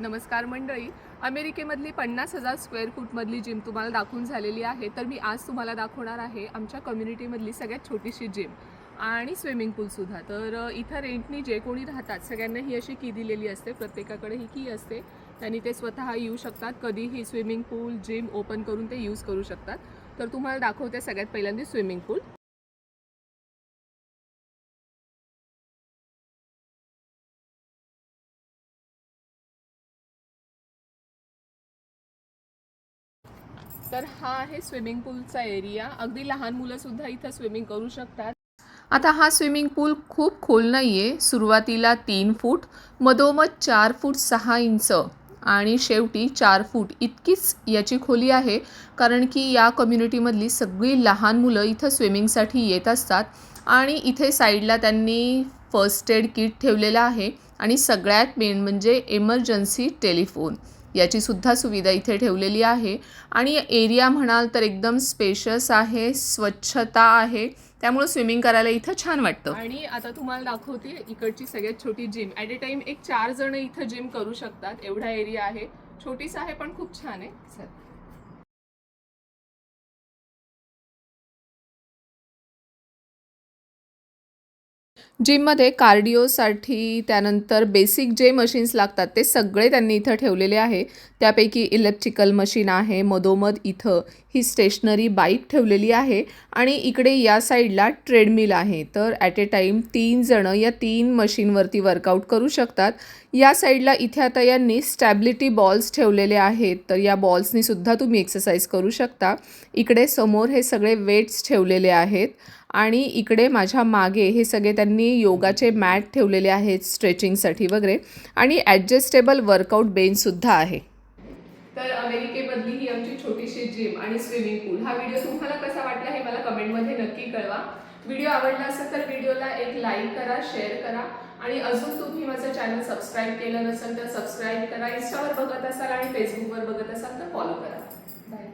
नमस्कार मंडळी. अमेरिकेमधली 50,000 square फूटमधली gym तुम्हाला दाखवून झालेली आहे. तर मी आज तुम्हाला दाखवणार आहे आमच्या कम्युनिटीमधली सगळ्यात छोटीशी जिम आणि स्विमिंग पूलसुद्धा. तर इथं रेंटनी जे कोणी राहतात सगळ्यांना ही अशी की दिलेली असते. प्रत्येकाकडे ही की असते. त्यांनी ते स्वतः येऊ शकतात. कधीही स्विमिंग पूल जिम ओपन करून ते यूज करू शकतात. तर तुम्हाला दाखवते सगळ्यात पहिल्यांदा स्विमिंग पूल. तर हा आहे स्विमिंग पूलचा एरिया. अगदी लहान मुलंसुद्धा इथं स्विमिंग करू शकतात. आता हा स्विमिंग पूल खूप खोल नाही आहे. सुरुवातीला 3 फूट, मधोमध 4 फूट 6 इंच आणि शेवटी 4 फूट इतकीच याची खोली आहे. कारण की या कम्युनिटीमधली सगळी लहान मुलं इथं स्विमिंगसाठी येत असतात. आणि इथे साईडला त्यांनी फर्स्ट एड किट ठेवलेलं आहे आणि सगळ्यात मेन म्हणजे इमर्जन्सी टेलिफोन याचीसुद्धा सुविधा इथे ठेवलेली आहे. आणि एरिया म्हणाल तर एकदम स्पेशस आहे, स्वच्छता आहे, त्यामुळे स्विमिंग करायला इथं छान वाटतं. आणि आता तुम्हाला दाखवते इकडची सगळ्यात छोटी जिम. ॲट ए टाइम एक 4 जण इथं जिम करू शकतात. एवढा एरिया आहे. छोटीच आहे पण खूप छान आहे. चल. जिममध्ये कार्डिओसाठी त्यानंतर बेसिक जे मशीन्स लागतात ते सगळे त्यांनी इथं ठेवलेले आहे. त्यापैकी इलेक्ट्रिकल मशीन आहे. मधोमध इथं ही स्टेशनरी बाईक ठेवलेली आहे आणि इकडे या साईडला ट्रेडमिल आहे. तर ॲट ए टाईम 3 जणं या 3 मशीनवरती वर्कआउट करू शकतात. या साईडला इथे आता यांनी स्टॅबिलिटी बॉल्स ठेवलेले आहेत. तर या बॉल्सनी सुद्धा तुम्ही एक्सरसाइज करू शकता. इकडे समोर हे सगळे वेट्स ठेवलेले आहेत आणि इकडे माझ्या मागे हे सगळे त्यांनी योगाचे मॅट ठेवलेले आहेत स्ट्रेचिंगसाठी वगैरे आणि ॲडजस्टेबल वर्कआउट बेंचसुद्धा आहे. तर अमेरिकेमधली ही आमची छोटीशी जिम आणि स्विमिंग पूल. हा व्हिडिओ तुम्हाला कसा वाटला हे मला कमेंटमध्ये नक्की कळवा. व्हिडिओ आवडला असेल तर व्हिडिओला एक लाईक करा, शेअर करा आणि अजून तुम्ही माझं चॅनल सबस्क्राईब केलं नसेल तर सबस्क्राईब करा. इंस्टावर बघत असाल आणि फेसबुकवर बघत असाल तर फॉलो करा. बाय.